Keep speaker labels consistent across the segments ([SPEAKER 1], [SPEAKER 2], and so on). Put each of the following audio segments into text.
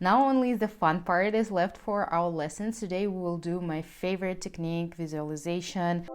[SPEAKER 1] Now only the fun part is left for our lessons. Today we will do my favorite technique, visualization.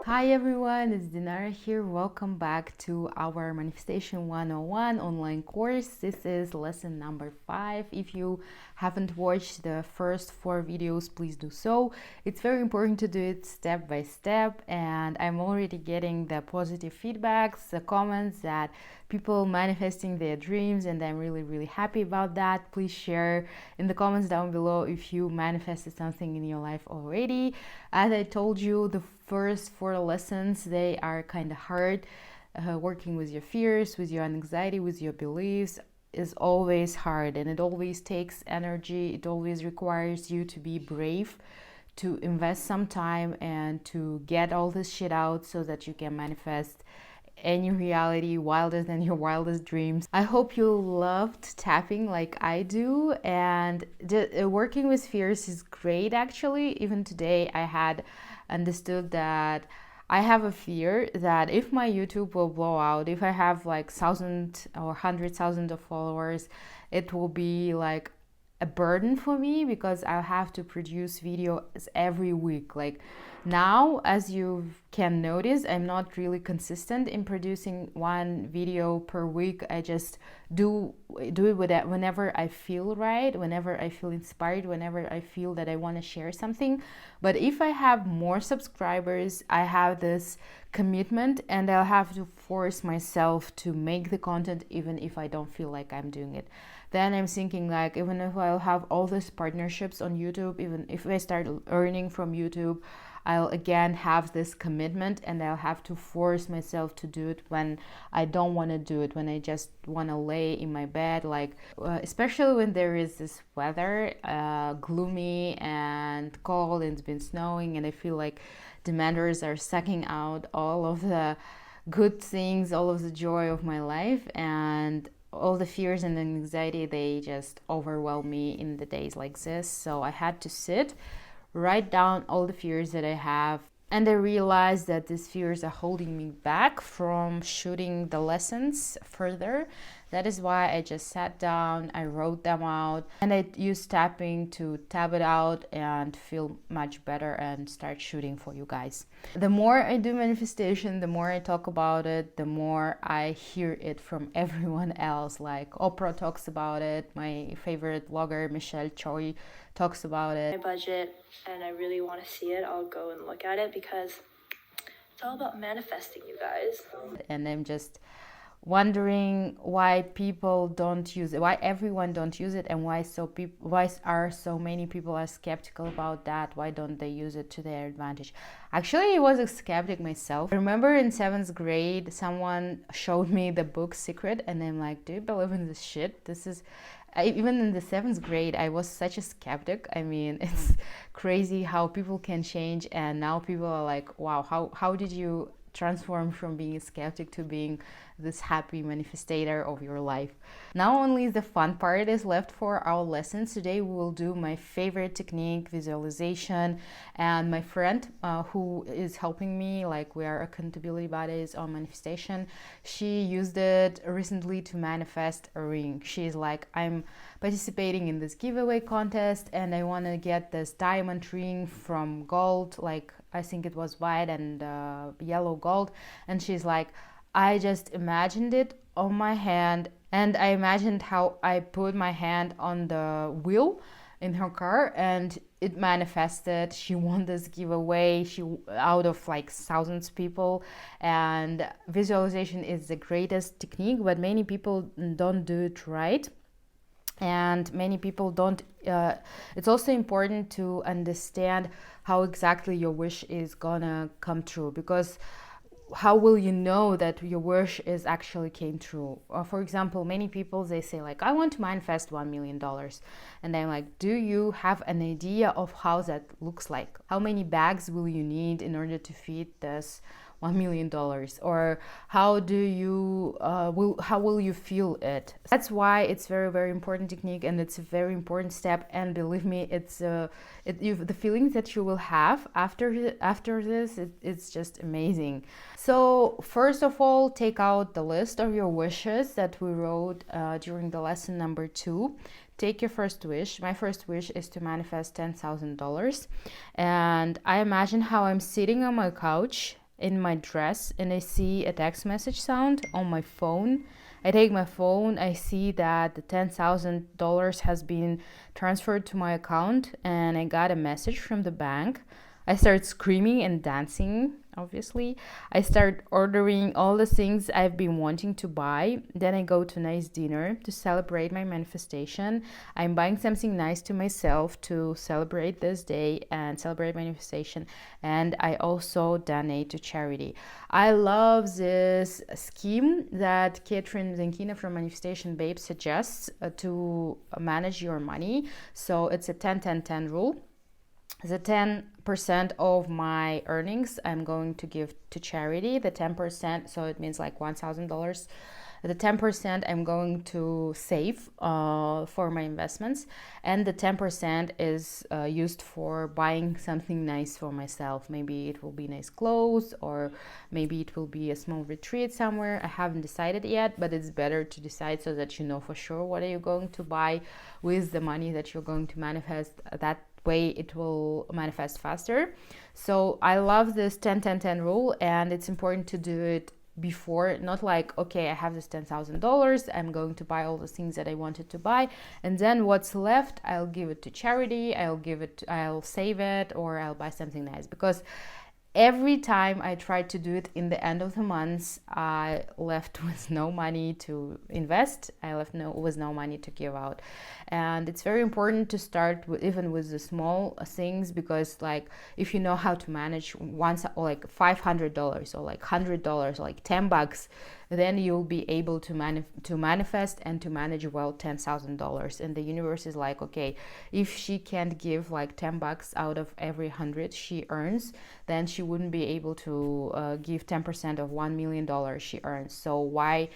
[SPEAKER 1] Hi everyone, it's Dinara here. Welcome back to our Manifestation 101 online course. This is lesson number 5. If you haven't watched the first 4 videos, please do so. It's very important to do it step by step, and I'm already getting the positive feedbacks, the comments that people manifesting their dreams, and I'm really happy about that. Please share in the comments down below if you manifested something in your life already. As I told you, the first 4 lessons, they are kind of hard. Working with your fears, with your anxiety, with your beliefs is always hard, and it always takes energy. It always requires you to be brave, to invest some time and to get all this shit out so that you can manifest any reality wilder than your wildest dreams. I hope you loved tapping like I do, and working with fears is great. Actually, even today I had understood that I have a fear that if my YouTube will blow out, if I have like 1,000 or 100,000 of followers, it will be like a burden for me because I'll have to produce videos every week. Like now, as you can notice, I'm not really consistent in producing one video per week. I just do it whenever I feel right, whenever I feel inspired, whenever I feel that I want to share something. But if I have more subscribers, I have this commitment and I'll have to force myself to make the content even if I don't feel like I'm doing it. Then I'm thinking, like, even if I'll have all these partnerships on YouTube, even if I start earning from YouTube, I'll again have this commitment and I'll have to force myself to do it when I don't want to do it, when I just want to lay in my bed, like especially when there is this weather, gloomy and cold, and it's been snowing, and I feel like demanders are sucking out all of the good things, all of the joy of my life, and all the fears and anxiety, they just overwhelm me in the days like this. So I had to sit, write down all the fears that I have, and I realized that these fears are holding me back from shooting the lessons further. That is why I just sat down, I wrote them out, and I used tapping to tap it out and feel much better and start shooting for you guys. The more I do manifestation, the more I talk about it, the more I hear it from everyone else. Like Oprah talks about it, my favorite blogger Michelle Choi talks about it.
[SPEAKER 2] My budget, and I really want to see it. I'll go and look at it because it's all about manifesting, you guys.
[SPEAKER 1] And I'm just wondering why people don't use it, why everyone don't use it, and why are so many people are skeptical about that. Why don't they use it to their advantage? Actually, I was a skeptic myself. I remember in 7th grade someone showed me the book Secret, and I'm like, do you believe in this shit? Even in the 7th grade, I was such a skeptic. I mean, it's crazy how people can change, and now people are like, wow, how did you transform from being a skeptic to being this happy manifestator of your life? Now only the fun part is left for our lessons. Today we will do my favorite technique, visualization, and my friend who is helping me, like we are accountability buddies on manifestation, she used it recently to manifest a ring. She's like, I'm participating in this giveaway contest and I want to get this diamond ring from gold, like I think it was white and yellow gold. And she's like, I just imagined it on my hand, and I imagined how I put my hand on the wheel in her car and it manifested. She won this giveaway, she out of like thousands of people. And visualization is the greatest technique, but many people don't do it right. And many people don't, it's also important to understand how exactly your wish is gonna come true, because how will you know that your wish is actually came true? For example, many people, they say like, I want to manifest $1 million. And I'm like, do you have an idea of how that looks like? How many bags will you need in order to feed this $1 million, or how do you how will you feel it? That's why it's very, very important technique, and it's a very important step. And believe me, it's the feelings that you will have after this, it's just amazing. So first of all, take out the list of your wishes that we wrote during the lesson number 2. Take your first wish. My first wish is to manifest $10,000. And I imagine how I'm sitting on my couch in my dress, and I see a text message sound on my phone. I take my phone, I see that the $10,000 has been transferred to my account, and I got a message from the bank. I start screaming and dancing, obviously. I start ordering all the things I've been wanting to buy. Then I go to a nice dinner to celebrate my manifestation. I'm buying something nice to myself to celebrate this day and celebrate manifestation. And I also donate to charity. I love this scheme that Catherine Zenkina from Manifestation Babe suggests to manage your money. So it's a 10-10-10 rule. The 10% of my earnings I'm going to give to charity. The 10%, so it means like $1,000. The 10% I'm going to save for my investments, and the 10% is used for buying something nice for myself. Maybe it will be nice clothes, or maybe it will be a small retreat somewhere. I haven't decided yet, but it's better to decide so that you know for sure what are you going to buy with the money that you're going to manifest. That way it will manifest faster. So I love this 10-10-10 rule, and it's important to do it before, not like, okay, I have this $10,000, I'm going to buy all the things that I wanted to buy, and then what's left I'll give it to charity, I'll save it, or I'll buy something nice. Because every time I tried to do it in the end of the month, I left with no money to invest. I left with no money to give out. And it's very important to start even with the small things, because like if you know how to manage once, or like $500 or like $100 or like $10, then you'll be able to manifest and to manage well $10,000. And the universe is like, okay, if she can't give like $10 out of every 100 she earns, then she wouldn't be able to give 10% of $1 million she earns. So why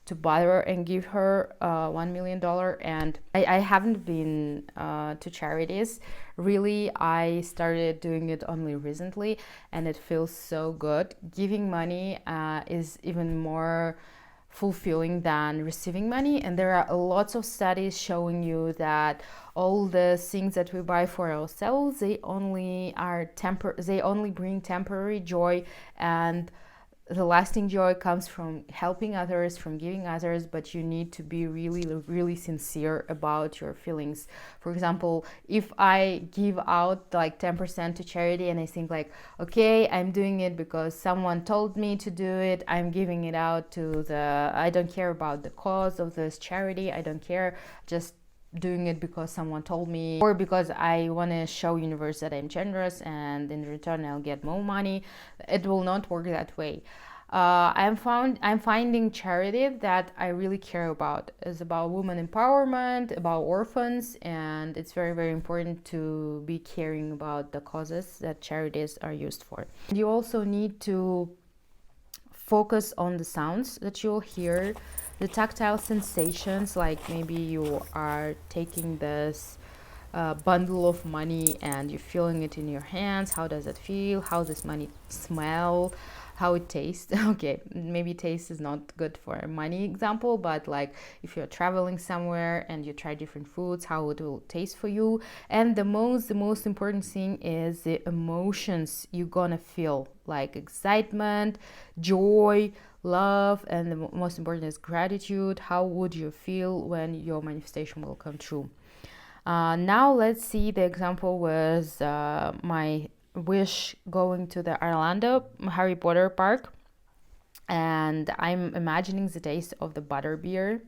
[SPEAKER 1] to bother and give her $1 million? And I haven't been to charities. Really, I started doing it only recently, and it feels so good. Giving money is even more fulfilling than receiving money. And there are lots of studies showing you that all the things that we buy for ourselves, they only bring temporary joy, and the lasting joy comes from helping others, from giving others, but you need to be really, really sincere about your feelings. For example, if I give out like 10% to charity, and I think like, okay, I'm doing it because someone told me to do it, I'm giving it out I don't care about the cause of this charity, I don't care, just doing it because someone told me, or because I want to show universe that I'm generous and in return I'll get more money. It will not work that way. I'm finding charity that I really care about. It's about women empowerment, about orphans, and it's very, very important to be caring about the causes that charities are used for. You also need to focus on the sounds that you'll hear, the tactile sensations, like maybe you are taking this bundle of money and you're feeling it in your hands. How does it feel? How does money smell? How it tastes? Okay, maybe taste is not good for a money example, but like if you're traveling somewhere and you try different foods, how it will taste for you. And the most important thing is the emotions you're gonna feel, like excitement, joy, love, and the most important is gratitude. How would you feel when your manifestation will come true? Now let's see the example with my wish going to the Orlando Harry Potter park, and I'm imagining the taste of the butterbeer,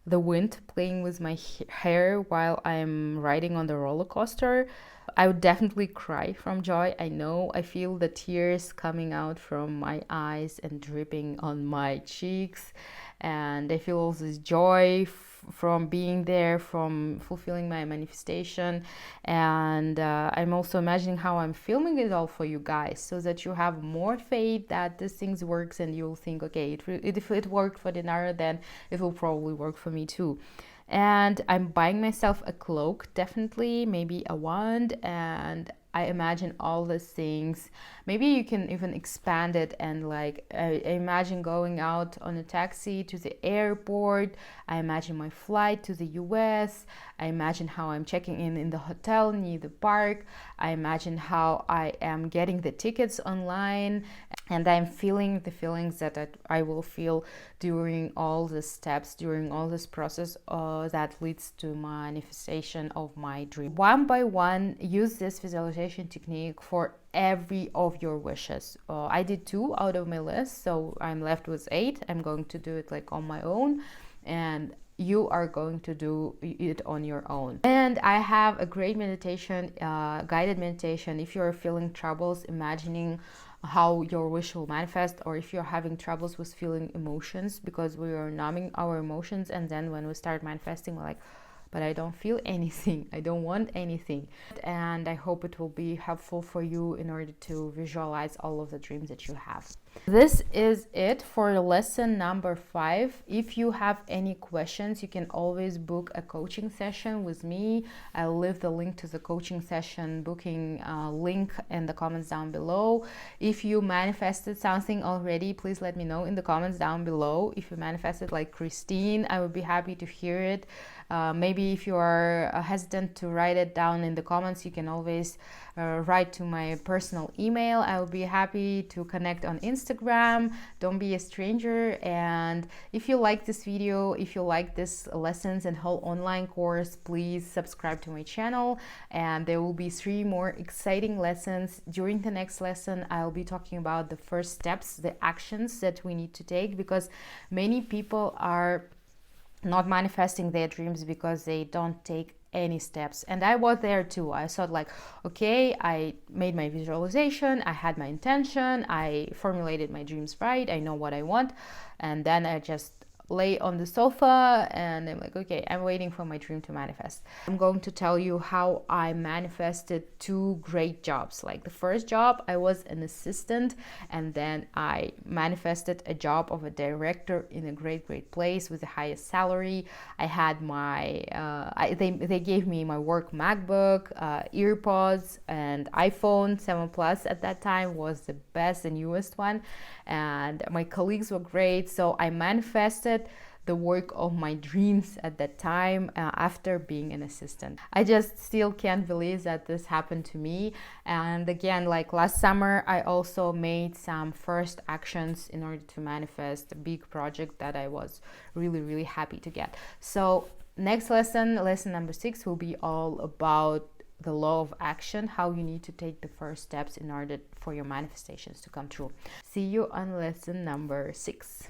[SPEAKER 1] the wind playing with my hair while I'm riding on the roller coaster. I would definitely cry from joy. I know, I feel the tears coming out from my eyes and dripping on my cheeks, and I feel all this joy from being there, from fulfilling my manifestation. And I'm also imagining how I'm filming it all for you guys, so that you have more faith that this things works, and you'll think, okay, if it worked for Dinara, then it will probably work for me too. And I'm buying myself a cloak, definitely, maybe a wand, and I imagine all these things. Maybe you can even expand it, and like I imagine going out on a taxi to the airport. I imagine my flight to the US. I imagine how I'm checking in the hotel near the park. I imagine how I am getting the tickets online, and I'm feeling the feelings that I will feel during all the steps, during all this process that leads to manifestation of my dream. One by one, use this visualization technique for every of your wishes. I did 2 out of my list, so I'm left with 8. I'm going to do it like on my own, and you are going to do it on your own. And I have a great meditation, guided meditation. If you're feeling troubles imagining how your wish will manifest, or if you're having troubles with feeling emotions, because we are numbing our emotions, and then when we start manifesting, we're like, but I don't feel anything, I don't want anything. And I hope it will be helpful for you in order to visualize all of the dreams that you have. This is it for lesson number 5. If you have any questions, you can always book a coaching session with me. I'll leave the link to the coaching session booking link in the comments down below. If you manifested something already, please let me know in the comments down below. If you manifested like Christine, I would be happy to hear it. Maybe if you are hesitant to write it down in the comments, you can always write to my personal email. I will be happy to connect on Instagram. Don't be a stranger. And if you like this video, if you like this lessons and whole online course, please subscribe to my channel, and there will be 3 more exciting lessons. During the next lesson, I'll be talking about the first steps, the actions that we need to take, because many people are not manifesting their dreams because they don't take any steps. And I was there too. I thought like, okay, I made my visualization, I had my intention, I formulated my dreams right, I know what I want, and then I just lay on the sofa and I'm like, okay, I'm waiting for my dream to manifest. I'm going to tell you how I manifested 2 great jobs. Like the first job, I was an assistant, and then I manifested a job of a director in a great place with the highest salary. I had my they gave me my work MacBook, earpods, and iPhone 7 Plus at that time was the best, the newest one, and my colleagues were great. So I manifested the work of my dreams at that time after being an assistant. I just still can't believe that this happened to me. And again, like last summer, I also made some first actions in order to manifest a big project that I was really happy to get. So next lesson number 6, will be all about the law of action, how you need to take the first steps in order for your manifestations to come true. See you on lesson number 6.